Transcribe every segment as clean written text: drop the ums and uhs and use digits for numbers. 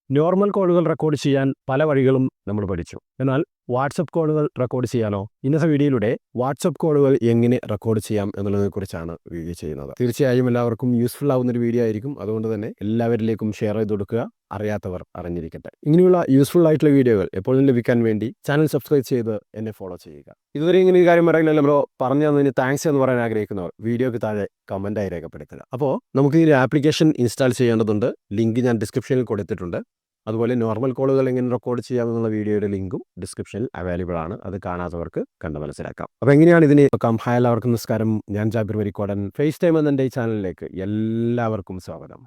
Normal കോളുകൾ record ചെയ്യാൻ പല വഴികളും നമ്മൾ പഠിച്ചു. എന്നാൽ വാട്സപ്പ് കോളുകൾ റെക്കോർഡ് ചെയ്യാനോ? ഇന്നത്തെ വീഡിയോയിലൂടെ വാട്സപ്പ് കോളുകൾ എങ്ങനെ റെക്കോർഡ് ചെയ്യാം എന്നുള്ളതിനെക്കുറിച്ചാണ് വീഡിയോ ചെയ്യുന്നത്. തീർച്ചയായും എല്ലാവർക്കും യൂസ്ഫുൾ ആവുന്നൊരു വീഡിയോ ആയിരിക്കും. അതുകൊണ്ട് തന്നെ എല്ലാവരിലേക്കും ഷെയർ ചെയ്ത് കൊടുക്കുക, അറിയാത്തവർ അറിഞ്ഞിരിക്കട്ടെ. ഇങ്ങനെയുള്ള യൂസ്ഫുൾ ആയിട്ടുള്ള വീഡിയോകൾ എപ്പോഴും ലഭിക്കാൻ വേണ്ടി ചാനൽ സബ്സ്ക്രൈബ് ചെയ്ത് എന്നെ ഫോളോ ചെയ്യുക. ഇതുവരെ ഇങ്ങനെ ഒരു കാര്യം പറയുന്നില്ല, നമ്മൾ പറഞ്ഞു തന്നതിന് താങ്ക്സ് എന്ന് പറയാൻ ആഗ്രഹിക്കുന്നവർ വീഡിയോക്ക് താഴെ കമൻറ്റായി രേഖപ്പെടുത്തുക. അപ്പോൾ നമുക്ക് ഈ ആപ്ലിക്കേഷൻ ഇൻസ്റ്റാൾ ചെയ്യേണ്ടതുണ്ട്. ലിങ്ക് ഞാൻ ഡിസ്ക്രിപ്ഷനിൽ കൊടുത്തിട്ടുണ്ട്. അതുപോലെ നോർമൽ കോളുകൾ എങ്ങനെ റെക്കോർഡ് ചെയ്യാമെന്നുള്ള വീഡിയോയുടെ ലിങ്കും ഡിസ്ക്രിപ്ഷനിൽ അവൈലബിൾ ആണ്. അത് കാണാത്തവർക്ക് കണ്ട് മനസ്സിലാക്കാം. അപ്പോൾ എങ്ങനെയാണ് ഇതിനെ നോക്കാം. ഹായ്, എല്ലാവർക്കും നമസ്കാരം. ഞാൻ ജാബിർ വരിക്കോടൻ. ഫേസ് ടൈം എന്ന എൻ്റെ ഈ ചാനലിലേക്ക് എല്ലാവർക്കും സ്വാഗതം.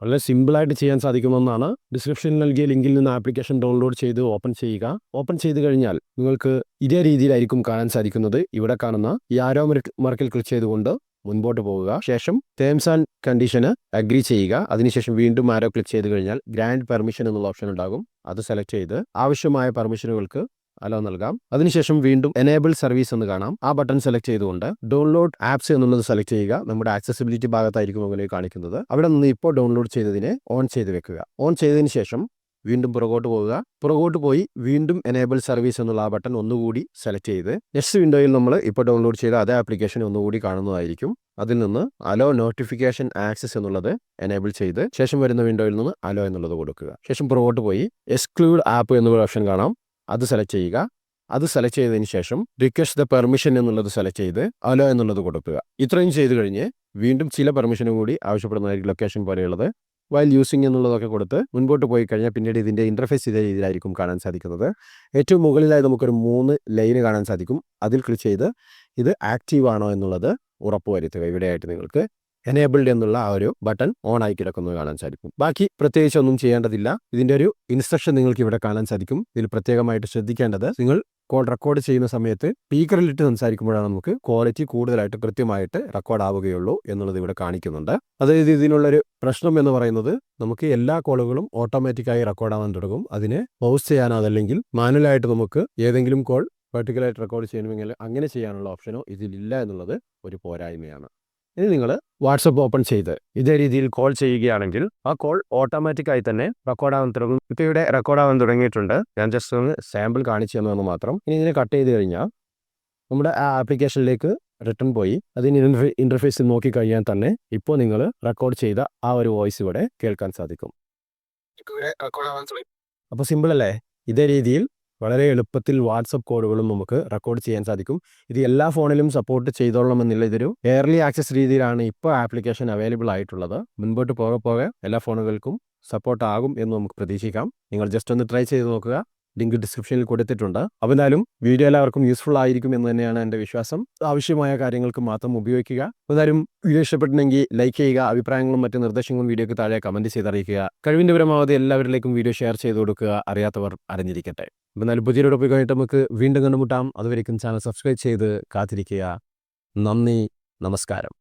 വളരെ സിമ്പിളായിട്ട് ചെയ്യാൻ സാധിക്കുന്ന ഒന്നാണ്. ഡിസ്ക്രിപ്ഷനിൽ നൽകിയ ലിങ്കിൽ നിന്ന് ആപ്ലിക്കേഷൻ ഡൗൺലോഡ് ചെയ്ത് ഓപ്പൺ ചെയ്യുക. ഓപ്പൺ ചെയ്ത് കഴിഞ്ഞാൽ നിങ്ങൾക്ക് ഇതേ രീതിയിലായിരിക്കും കാണാൻ സാധിക്കുന്നത്. ഇവിടെ കാണുന്ന ഈ ആരോ മാർക്കിൽ ക്ലിക്ക് ചെയ്തുകൊണ്ട് മുൻപോട്ട് പോകുക. ശേഷം ടേംസ് ആൻഡ് കണ്ടീഷന് അഗ്രി ചെയ്യുക. അതിനുശേഷം വീണ്ടും ആരോ ക്ലിക്ക് ചെയ്ത് കഴിഞ്ഞാൽ ഗ്രാൻഡ് പെർമിഷൻ എന്നുള്ള ഓപ്ഷൻ ഉണ്ടാകും. അത് സെലക്ട് ചെയ്ത് ആവശ്യമായ പെർമിഷനുകൾക്ക് അലോ നൽകാം. അതിനുശേഷം വീണ്ടും എനേബിൾ സർവീസ് എന്ന് കാണാം. ആ ബട്ടൺ സെലക്ട് ചെയ്തുകൊണ്ട് ഡൗൺലോഡ് ആപ്സ് എന്നുള്ളത് സെലക്ട് ചെയ്യുക. നമ്മുടെ ആക്സസിബിലിറ്റി ഭാഗത്തായിരിക്കും അങ്ങനെ കാണിക്കുന്നത്. അവിടെ നിന്ന് ഇപ്പോൾ ഡൗൺലോഡ് ചെയ്തതിനെ ഓൺ ചെയ്ത് വെക്കുക. ഓൺ ചെയ്തതിന് ശേഷം വീണ്ടും പുറകോട്ട് പോകുക. പുറകോട്ട് പോയി വീണ്ടും എനേബിൾ സർവീസ് എന്നുള്ള ആ ബട്ടൺ ഒന്നുകൂടി സെലക്ട് ചെയ്ത് നെക്സ്റ്റ് വിൻഡോയിൽ നമ്മൾ ഇപ്പോൾ ഡൗൺലോഡ് ചെയ്ത അതേ ആപ്ലിക്കേഷൻ ഒന്നുകൂടി കാണുന്നതായിരിക്കും. അതിൽ നിന്ന് അലോ നോട്ടിഫിക്കേഷൻ ആക്സസ് എന്നുള്ളത് എനേബിൾ ചെയ്ത് ശേഷം വരുന്ന വിൻഡോയിൽ നിന്ന് അലോ എന്നുള്ളത് കൊടുക്കുക. ശേഷം പുറകോട്ട് പോയി എക്സ്ക്ലൂഡ് ആപ്പ് എന്നുള്ള ഓപ്ഷൻ കാണാം. അത് സെലക്ട് ചെയ്യുക. അത് സെലക്ട് ചെയ്തതിന് ശേഷം റിക്വസ്റ്റ് ദ പെർമിഷൻ എന്നുള്ളത് സെലക്ട് ചെയ്ത് അലോ എന്നുള്ളത് കൊടുക്കുക. ഇത്രയും ചെയ്ത് കഴിഞ്ഞ് വീണ്ടും ചില പെർമിഷനും കൂടി ആവശ്യപ്പെടുന്നതായിരിക്കും. ലൊക്കേഷൻ പോലെയുള്ളത് വൈൽ യൂസിങ് എന്നുള്ളതൊക്കെ കൊടുത്ത് മുൻപോട്ട് പോയി കഴിഞ്ഞാൽ പിന്നീട് ഇതിൻ്റെ ഇൻ്റർഫേസ് ഇതേ രീതിയിലായിരിക്കും കാണാൻ സാധിക്കുന്നത്. ഏറ്റവും മുകളിലായി നമുക്കൊരു 3 ലൈന് കാണാൻ സാധിക്കും. അതിൽ ക്ലിക്ക് ചെയ്ത് ഇത് ആക്റ്റീവ് ആണോ എന്നുള്ളത് ഉറപ്പുവരുത്തുക. ഇവിടെയായിട്ട് നിങ്ങൾക്ക് എനേബിൾഡ് എന്നുള്ള ആ ഒരു ബട്ടൺ ഓൺ ആയി കിടക്കുന്നത് കാണാൻ സാധിക്കും. ബാക്കി പ്രത്യേകിച്ച് ഒന്നും ചെയ്യേണ്ടതില്ല. ഇതിൻ്റെ ഒരു ഇൻസ്ട്രക്ഷൻ നിങ്ങൾക്ക് ഇവിടെ കാണാൻ സാധിക്കും. ഇതിൽ പ്രത്യേകമായിട്ട് ശ്രദ്ധിക്കേണ്ടത്, നിങ്ങൾ കോൾ റെക്കോർഡ് ചെയ്യുന്ന സമയത്ത് സ്പീക്കറിലിട്ട് സംസാരിക്കുമ്പോഴാണ് നമുക്ക് ക്വാളിറ്റി കൂടുതലായിട്ട് കൃത്യമായിട്ട് റെക്കോർഡ് ആവുകയുള്ളൂ എന്നുള്ളത് ഇവിടെ കാണിക്കുന്നുണ്ട്. അതായത് ഇതിനുള്ളൊരു പ്രശ്നം എന്ന് പറയുന്നത്, നമുക്ക് എല്ലാ കോളുകളും ഓട്ടോമാറ്റിക്കായി റെക്കോർഡ് ആവാൻ തുടങ്ങും. അതിനെ പൗസ് ചെയ്യാനോ അതല്ലെങ്കിൽ മാനുവലായിട്ട് നമുക്ക് ഏതെങ്കിലും കോൾ പെർട്ടിക്കുലറായിട്ട് റെക്കോർഡ് ചെയ്യണമെങ്കിൽ അങ്ങനെ ചെയ്യാനുള്ള ഓപ്ഷനോ ഇതിലില്ല എന്നുള്ളത് ഒരു പോരായ്മയാണ്. ഇനി നിങ്ങൾ വാട്സപ്പ് ഓപ്പൺ ചെയ്ത് ഇതേ രീതിയിൽ കോൾ ചെയ്യുകയാണെങ്കിൽ ആ കോൾ ഓട്ടോമാറ്റിക്കായി തന്നെ റെക്കോർഡാവാൻ തുടങ്ങും. ഇപ്പോൾ ഇവിടെ റെക്കോർഡാവാൻ തുടങ്ങിയിട്ടുണ്ട്. ഞാൻ ജസ്റ്റ് ഒന്ന് സാമ്പിൾ കാണിച്ചു തന്നതെന്ന് മാത്രം. ഇനി ഇതിനെ കട്ട് ചെയ്ത് കഴിഞ്ഞാൽ നമ്മുടെ ആ ആപ്ലിക്കേഷനിലേക്ക് റിട്ടേൺ പോയി അതിന് ഇൻ്റർഫേസിൽ നോക്കിക്കഴിഞ്ഞാൽ തന്നെ ഇപ്പോൾ നിങ്ങൾ റെക്കോർഡ് ചെയ്ത ആ ഒരു വോയിസ് ഇവിടെ കേൾക്കാൻ സാധിക്കും. അപ്പോൾ സിമ്പിൾ അല്ലേ? ഇതേ രീതിയിൽ വളരെ എളുപ്പത്തിൽ വാട്സപ്പ് കോളുകളും നമുക്ക് റെക്കോർഡ് ചെയ്യാൻ സാധിക്കും. ഇത് എല്ലാ ഫോണിലും സപ്പോർട്ട് ചെയ്തോളണമെന്നില്ല. ഇതൊരു എയർലി ആക്സസ് രീതിയിലാണ് ഇപ്പോൾ ആപ്ലിക്കേഷൻ അവൈലബിൾ ആയിട്ടുള്ളത്. മുൻപോട്ട് പോകെ എല്ലാ ഫോണുകൾക്കും സപ്പോർട്ട് ആകും എന്ന് നമുക്ക് പ്രതീക്ഷിക്കാം. നിങ്ങൾ ജസ്റ്റ് ഒന്ന് ട്രൈ ചെയ്ത് നോക്കുക. ലിങ്ക് ഡിസ്ക്രിപ്ഷനിൽ കൊടുത്തിട്ടുണ്ട്. അപ്പോൾ എന്തായാലും വീഡിയോ എല്ലാവർക്കും യൂസ്ഫുൾ ആയിരിക്കും എന്ന് തന്നെയാണ് എൻ്റെ വിശ്വാസം. ആവശ്യമായ കാര്യങ്ങൾക്ക് മാത്രം ഉപയോഗിക്കുക. എന്തായാലും വീഡിയോ ഇഷ്ടപ്പെട്ടിട്ടുണ്ടെങ്കിൽ ലൈക്ക് ചെയ്യുക. അഭിപ്രായങ്ങളും മറ്റ് നിർദ്ദേശങ്ങളും വീഡിയോക്ക് താഴെ കമൻറ്റ് ചെയ്തറിയിക്കുക. കഴിവിൻ്റെ പരമാവധി എല്ലാവരിലേക്കും വീഡിയോ ഷെയർ ചെയ്ത് കൊടുക്കുക. അറിയാത്തവർ അറിഞ്ഞിരിക്കട്ടെ. അപ്പോൾ എന്നാലും പുതിയൊരു ടോപ്പിക് കഴിഞ്ഞിട്ട് നമുക്ക് വീണ്ടും കണ്ടുമുട്ടാം. അതുവരേക്കും ചാനൽ സബ്സ്ക്രൈബ് ചെയ്ത് കാത്തിരിക്കുക. നന്ദി, നമസ്കാരം.